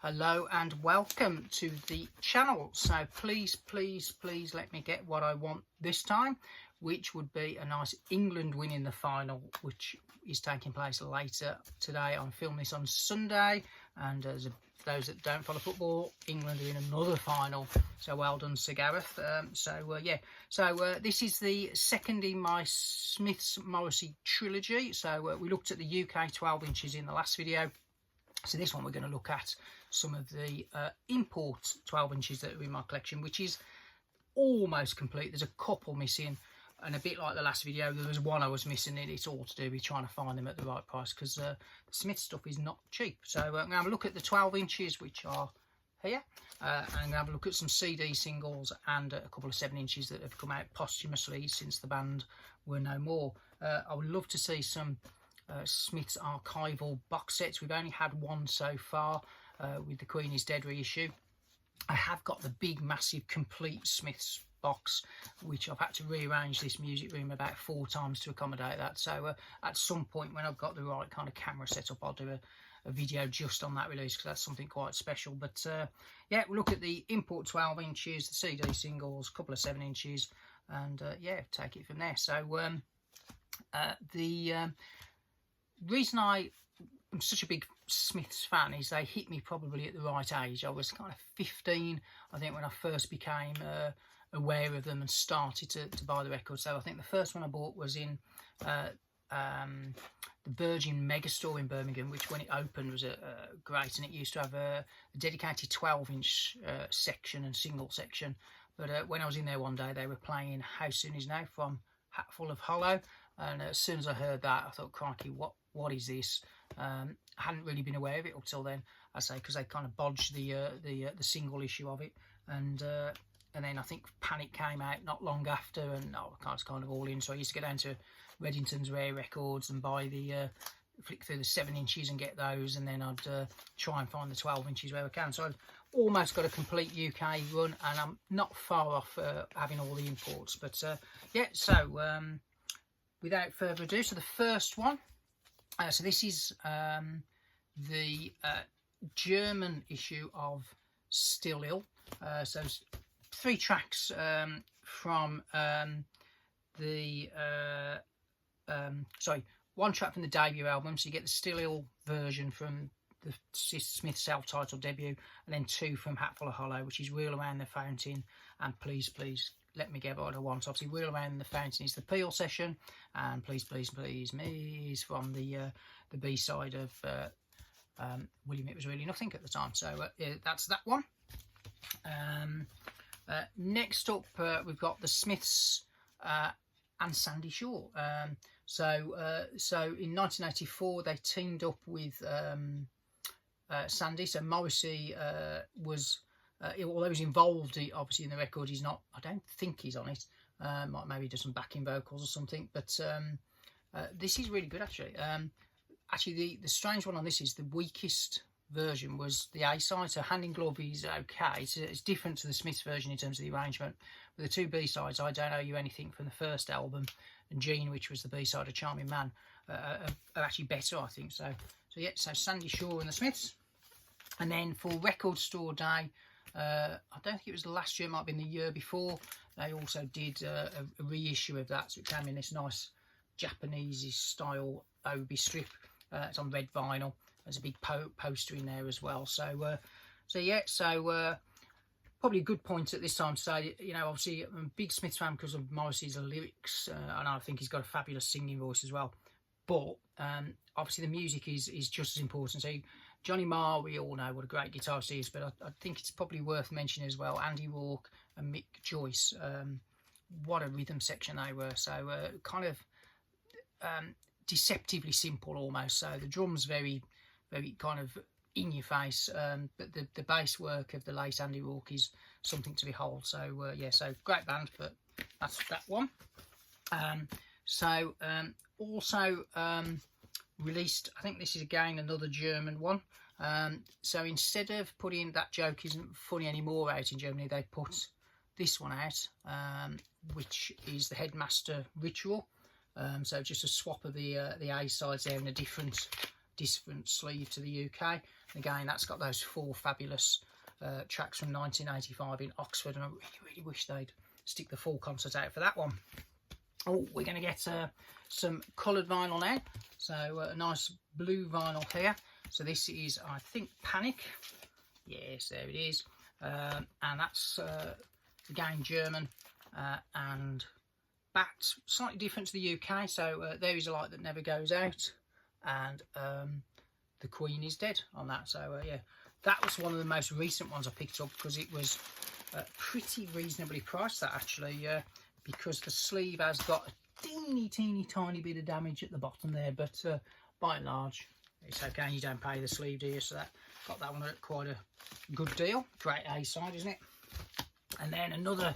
Hello and welcome to the channel. So please let me get what I want this time, which would be a nice England winning the final, which is taking place later today. I'm filming this on Sunday, and as those that don't follow football, England are in another final, so well done Sir Gareth. This is the second in my Smiths Morrissey trilogy. So we looked at the UK 12 inches in the last video. So this one we're going to look at some of the import 12 inches that are in my collection, which is almost complete. There's a couple missing, and a bit like the last video, there was one I was missing, and it's all to do with trying to find them at the right price, because the Smith stuff is not cheap. So I'm going to have a look at the 12 inches, which are here, and I'm going to have a look at some CD singles and a couple of 7 inches that have come out posthumously since the band were no more. I would love to see some Smith's archival box sets. We've only had one so far with the Queen is Dead reissue. I have got the big massive complete Smith's box, which I've had to rearrange this music room about 4 times to accommodate that. So at some point when I've got the right kind of camera set up, I'll do a video just on that release, because that's something quite special. But yeah, we'll look at the import 12 inches, the CD singles, a couple of 7 inches, and yeah, take it from there. So the reason I am such a big Smiths fan is they hit me probably at the right age. I was kind of 15, I think, when I first became aware of them and started to buy the records. So I think the first one I bought was in the Virgin Megastore in Birmingham, which when it opened was great, and it used to have a dedicated 12-inch section and single section. But when I was in there one day, they were playing How Soon Is Now from Hatful of Hollow, and as soon as I heard that, I thought, crikey, what is this? I hadn't really been aware of it up till then, I say, because they kind of bodged the single issue of it, and then I think Panic came out not long after, and I was kind of all in. So I used to get down to Reddington's Rare Records and buy flick through the 7 inches and get those, and then I'd try and find the 12 inches where I can. So I've almost got a complete UK run, and I'm not far off having all the imports. But yeah, so without further ado, so the first one, so this is the German issue of Still Ill. So 3 tracks from one track from the debut album. So you get the Still Ill version from the Smith self-titled debut, and then 2 from Hatful of Hollow, which is Wheel Around the Fountain and Please Let Me Get What I Want. Obviously, Wheel Around the Fountain is the Peel session, and Please Me is from the B-side of William It Was Really Nothing at the time. So yeah, that's that one. Next up, we've got the Smiths and Sandy Shaw. So in 1984, they teamed up with Sandy. So Morrissey was, although he was involved obviously in the record, he's not, I don't think he's on it. Maybe do some backing vocals or something. But this is really good, actually. Actually, the strange one on this is the weakest version was the A-side. So Hand in Glove is okay. It's different to the Smiths version in terms of the arrangement. But the 2 B-sides, I Don't Owe You Anything from the first album, and Jean, which was the B-side of Charming Man, are actually better, I think. So yeah, so Sandy Shaw and the Smiths. And then for Record Store Day, I don't think it was last year, it might have been the year before, they also did a reissue of that. So it came in this nice Japanese style Obi strip. It's on red vinyl. There's a big poster in there as well. So yeah, probably a good point at this time to say, you know, obviously I'm a big Smiths fan because of Morrissey's lyrics, and I think he's got a fabulous singing voice as well. But obviously the music is just as important. So Johnny Marr, we all know what a great guitarist he is, but I think it's probably worth mentioning as well Andy Rourke and Mick Joyce. What a rhythm section they were. So kind of deceptively simple almost. So the drums very kind of in your face, but the bass work of the late Andy Rourke is something to behold. So yeah, so great band, but that's that one. Also released, I think this is again another German one. So instead of putting That Joke Isn't Funny Anymore out in Germany, they put this one out, which is the Headmaster Ritual. So just a swap of the A sides there in a different different sleeve to the UK. Again, that's got those 4 fabulous tracks from 1985 in Oxford, and I really wish they'd stick the full concert out for that one. Oh, we're going to get some coloured vinyl now. So a nice blue vinyl here. So this is, I think, Panic. Yes, there it is. And that's again German and backed slightly different to the UK. So There Is a Light That Never Goes Out, and The Queen Is Dead on that. So yeah, that was one of the most recent ones I picked up because it was pretty reasonably priced, that actually, because the sleeve has got a teeny tiny bit of damage at the bottom there, but by and large it's okay. You don't pay the sleeve, do you? So that got that one at quite a good deal. Great A side, isn't it? And then another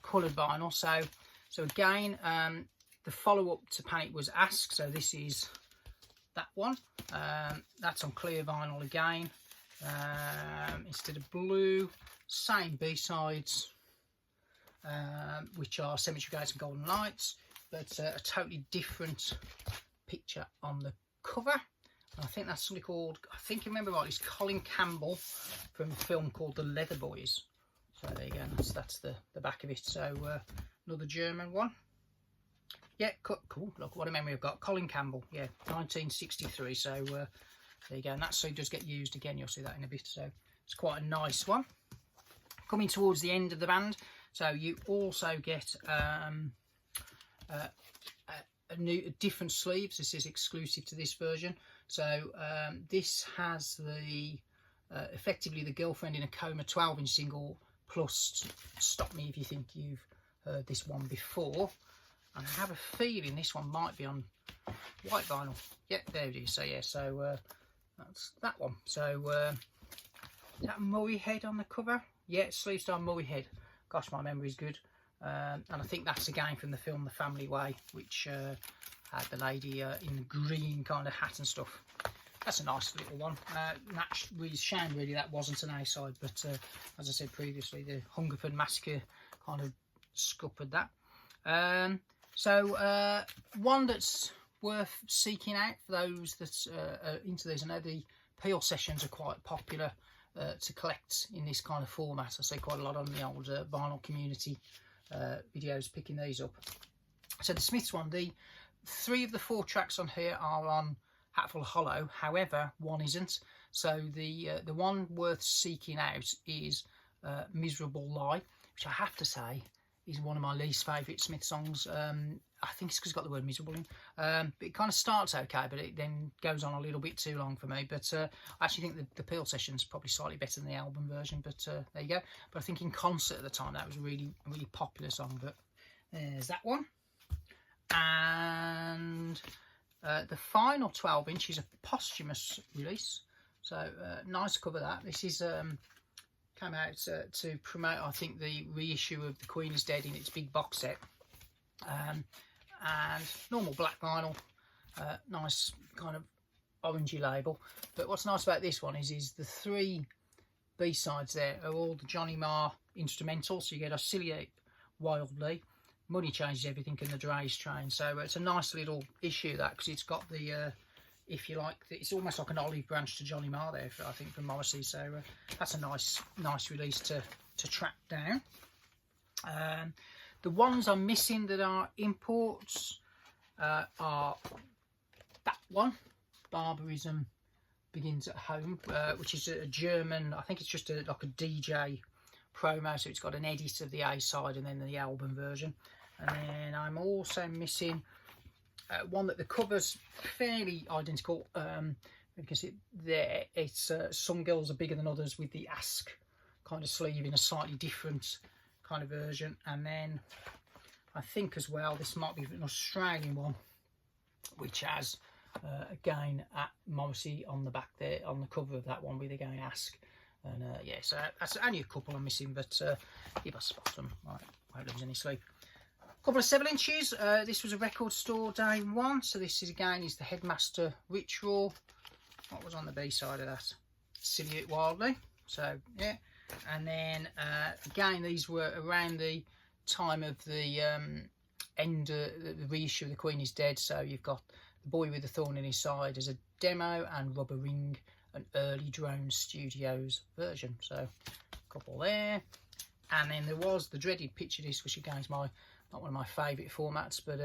coloured vinyl. So again, the follow-up to Panic was Ask. So this is that one. That's on clear vinyl again. Instead of blue, same B-sides, which are Cemetery Gates and Golden Lights, but a totally different picture on the cover. I think that's something called, I think I remember right, it's Colin Campbell from a film called The Leather Boys. So there you go, that's the back of it. So another German one. Yeah, cool. Look what a memory I've got. Colin Campbell, yeah, 1963. So there you go, and that sleeve does get used again. You'll see that in a bit. So it's quite a nice one. Coming towards the end of the band, so you also get a different sleeves. This is exclusive to this version. So this has the effectively the Girlfriend in a Coma 12-inch single plus Stop Me If You Think You've heard this one before. And I have a feeling this one might be on white vinyl. Yeah, there it is. So yeah, so that's that one. So is that Murray Head on the cover? Yeah, sleeve star Murray Head. Gosh, my memory's good. And I think that's again from the film The Family Way, which had the lady in the green kind of hat and stuff. That's a nice little one. Really shame really that wasn't an A-side, but as I said previously, the Hungerford Massacre kind of scuppered that. So one that's worth seeking out for those that's into these. I know the Peel sessions are quite popular to collect in this kind of format. I see quite a lot on the old vinyl community videos picking these up. So the Smiths one, the 3 of the 4 tracks on here are on Hatful Hollow, however one isn't. So the one worth seeking out is Miserable Lie, which I have to say is one of my least favourite Smith songs. I think it's because it's got the word miserable in. But it kind of starts okay, but it then goes on a little bit too long for me. But I actually think the Peel session's probably slightly better than the album version, but there you go. But I think in concert at the time, that was a really popular song. But there's that one. And the final 12-inch is a posthumous release. So nice cover that. This is came out to promote, I think, the reissue of The Queen Is Dead in its big box set. And normal black vinyl, nice kind of orangey label. But what's nice about this one is the 3 B-sides there are all the Johnny Marr instrumentals. So you get Oscillate Wildly, Money Changes Everything, and The Dre's Train. So it's a nice little issue, that, because it's got the if you like, it's almost like an olive branch to Johnny Marr there, I think, from Morrissey. So that's a nice release to track down. The ones I'm missing that are imports are that one, Barbarism Begins at Home, which is a German, I think it's just like a DJ promo, so it's got an edit of the A-side and then the album version. And then I'm also missing one that the cover's fairly identical. You can see it there. It's Some Girls Are Bigger Than Others with the Ask kind of sleeve in a slightly different kind of version. And then I think as well, this might be an Australian one, which has again at Morrissey on the back there, on the cover of that one, with again Ask. And yeah, so that's only a couple I'm missing, but if I spot them, I won't lose any sleep. Couple of 7-inches. This was a record store day one, so this is again is the Headmaster Ritual. What was on the B side of that? Silhouette Wildly. So yeah, and then again these were around the time of the end, the reissue of The Queen Is Dead. So you've got The Boy with the Thorn in His Side as a demo, and Rubber Ring, an early Drone Studios version. So a couple there. And then there was the dreaded picture disc, which again is not one of my favourite formats, but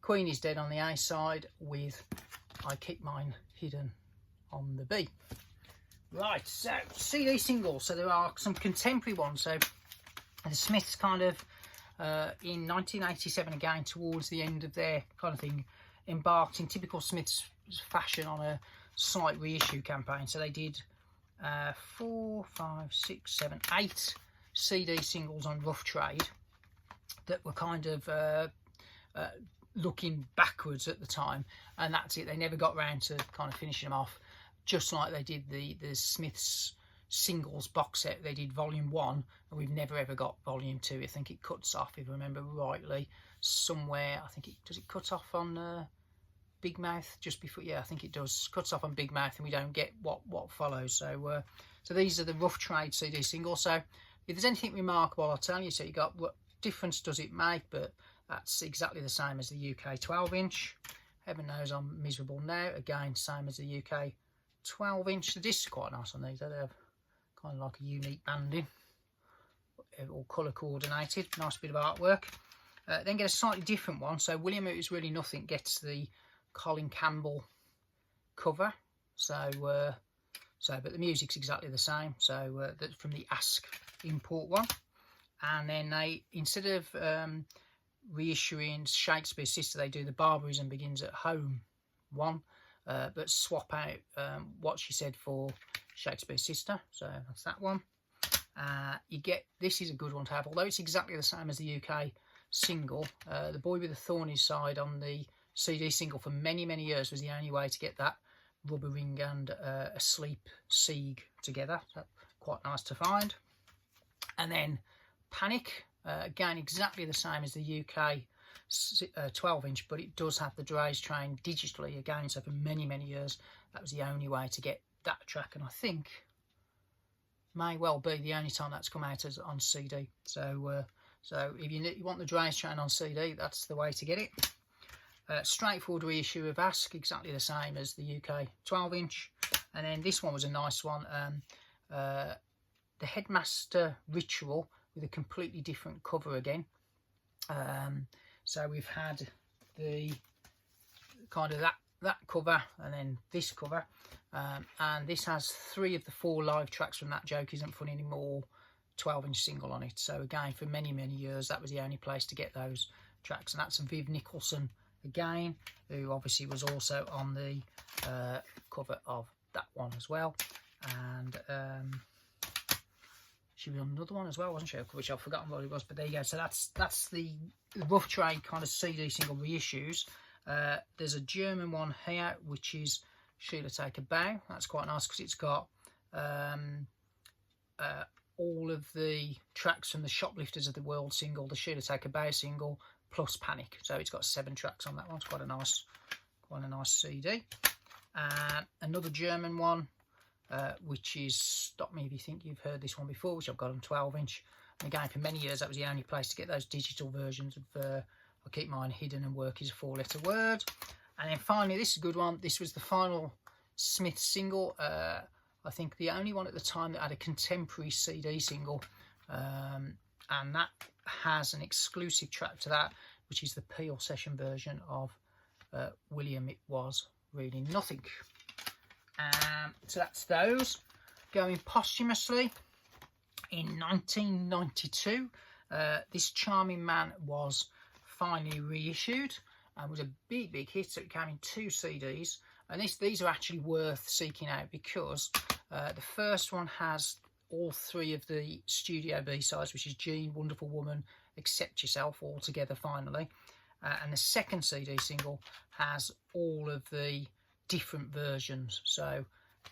Queen is Dead on the A side with I Keep Mine Hidden on the B. Right, so CD singles. So there are some contemporary ones. So the Smiths kind of in 1987, again towards the end of their kind of thing, embarked in typical Smiths fashion on a slight reissue campaign. So they did 4, 5, 6, 7, 8 CD singles on Rough Trade that were kind of looking backwards at the time, and that's it. They never got round to kind of finishing them off, just like they did the Smiths singles box set. They did volume 1, and we've never ever got volume 2. I think it cuts off, if I remember rightly, somewhere. I think does it cut off on Big Mouth just before? Yeah, I think it does. Cuts off on Big Mouth, and we don't get what follows. So so these are the Rough Trade CD singles. So if there's anything remarkable, I'll tell you. So you got, what difference does it make? But that's exactly the same as the UK 12-inch. Heaven knows I'm miserable now. Again, same as the UK 12-inch. The discs are quite nice on these. They have kind of like a unique banding, all colour coordinated. Nice bit of artwork. Then get a slightly different one. So William Who Is Really Nothing gets the Colin Campbell cover. So but the music's exactly the same. So that's from the Ask import one. And then they, instead of reissuing Shakespeare's Sister, they do the Barbarism Begins at Home one, but swap out What She Said for Shakespeare's Sister. So that's that one. You get, this is a good one to have, although it's exactly the same as the UK single. The Boy with the Thorny Side on the CD single for many years was the only way to get that Rubber Ring and Asleep Sieg together. So quite nice to find. And then Panic, again exactly the same as the UK 12-inch, but it does have the Dre's Train digitally again. So for many years that was the only way to get that track, and I think may well be the only time that's come out as on CD. So so if you want the Dre's Train on CD, that's the way to get it. Straightforward reissue of Ask, exactly the same as the UK 12-inch. And then this one was a nice one, the Headmaster Ritual with a completely different cover again. So we've had the kind of that cover, and then this cover, and this has 3 of the 4 live tracks from That Joke Isn't Funny Anymore 12-inch single on it. So again, for many years that was the only place to get those tracks, and that's Viv Nicholson again, who obviously was also on the cover of that one as well. And she was on another one as well, wasn't she? Which I've forgotten what it was, but there you go. So that's the Rough Trade kind of CD single reissues. There's a German one here, which is Sheila Take a Bow. That's quite nice because it's got all of the tracks from the Shoplifters of the World single, the Sheila Take a Bow single, plus Panic. So it's got 7 tracks on that one. It's quite a nice CD. Another German one, which is Stop Me If You Think You've Heard This One Before, which I've got on 12-inch. And again, for many years, that was the only place to get those digital versions of I Keep Mine Hidden and Work Is a 4-letter Word. And then finally, this is a good one. This was the final Smith single. I think the only one at the time that had a contemporary CD single. And that has an exclusive track to that, which is the Peel session version of William It Was Really Nothing. So that's those. Going posthumously, in 1992, This Charming Man was finally reissued and was a big hit. So it came in 2 CDs, and these are actually worth seeking out because the first one has all 3 of the studio B-sides, which is Jean, Wonderful Woman, Accept Yourself, all together finally. And the second CD single has all of the different versions. So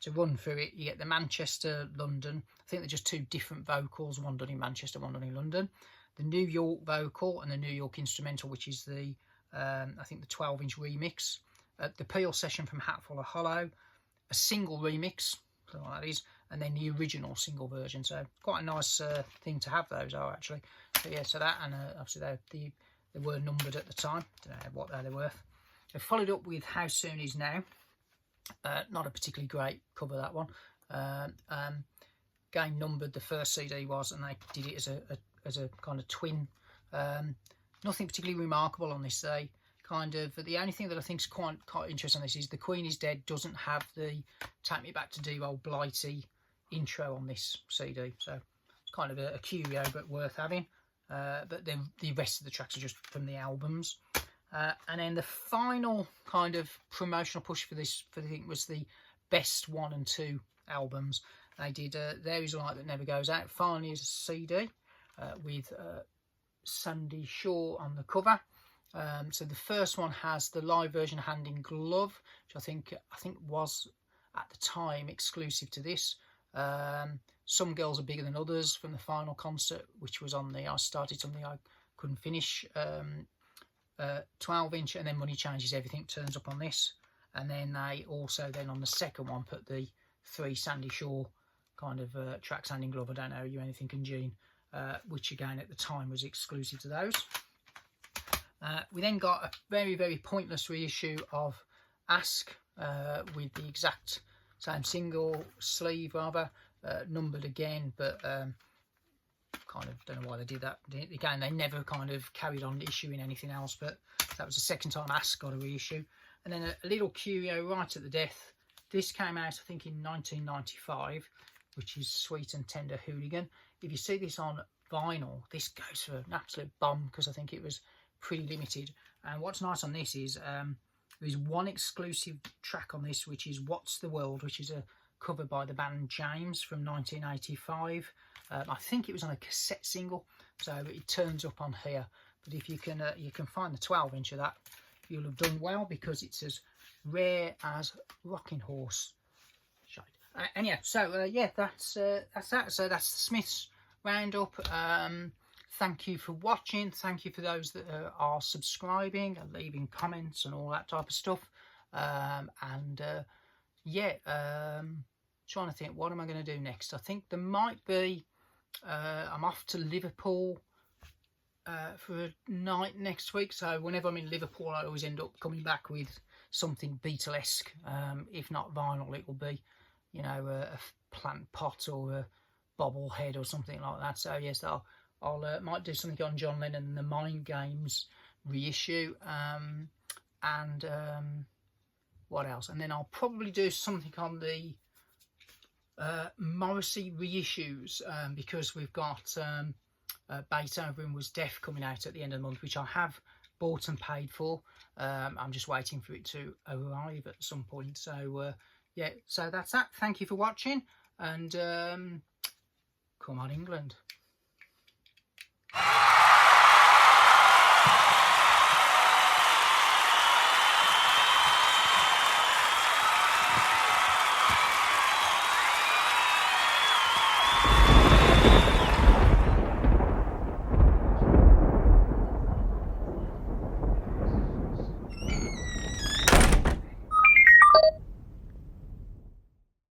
to run through it, you get the Manchester, London. I think they're just 2 different vocals, one done in Manchester, one done in London. The New York vocal and the New York instrumental, which is the, I think the 12-inch remix. The Peel session from Hatful of Hollow, a single remix, something like that is, and then the original single version. So quite a nice thing to have those are actually. So yeah, so that, and obviously they were numbered at the time. Don't know what they're worth. They followed up with How Soon Is Now. Not a particularly great cover, that one. Game numbered, the first CD was, and they did it as a kind of twin. Nothing particularly remarkable on this. They kind of, the only thing that I think is quite interesting on this is The Queen is Dead doesn't have the Take Me Back to Dear Old Blighty intro on this CD, so it's kind of a curio, but worth having. But then the rest of the tracks are just from the albums. And then the final kind of promotional push for this, for the thing, was the best 1 and 2 albums. They did There Is a Light That Never Goes Out, finally as a CD, with Sandy Shaw on the cover. So the first one has the live version Hand in Glove, which I think was at the time exclusive to this. Some Girls Are Bigger Than Others from the final concert, which was on the, I started something I couldn't finish, 12-inch, and then Money Changes Everything turns up on this. And then they also then on the second one put the 3 Sandy Shaw kind of tracks, Hand in Glove, I Don't Know You Anything Can Gene, which again at the time was exclusive to those. We then got a very, very pointless reissue of Ask, with the exact same single sleeve, rather, numbered again, but kind of don't know why they did that. Again, they never kind of carried on issuing anything else, but that was the second time Ask got a reissue. And then a little curio right at the death. This came out, I think, in 1995, which is Sweet and Tender Hooligan. If you see this on vinyl, this goes for an absolute bomb, because I think it was pretty limited. And what's nice on this is there's one exclusive track on this, which is What's the World, which is a cover by the band James from 1985. I think it was on a cassette single, so it turns up on here. But if you can find the 12-inch of that, you'll have done well, because it's as rare as Rocking Horse. And yeah, so yeah, that's that. So that's the Smiths roundup. Thank you for watching. Thank you for those that are subscribing and leaving comments and all that type of stuff. Yeah, trying to think, what am I going to do next? I think there might be, I'm off to Liverpool for a night next week. So whenever I'm in Liverpool, I always end up coming back with something Beatlesque. If not vinyl, it will be, you know, a plant pot or a bobblehead or something like that. So yes, I'll might do something on John Lennon and the Mind Games reissue, and what else? And then I'll probably do something on the Morrissey reissues, because we've got Beethoven Was Deaf coming out at the end of the month, which I have bought and paid for. I'm just waiting for it to arrive at some point. So yeah, so that's that. Thank you for watching, and come on England.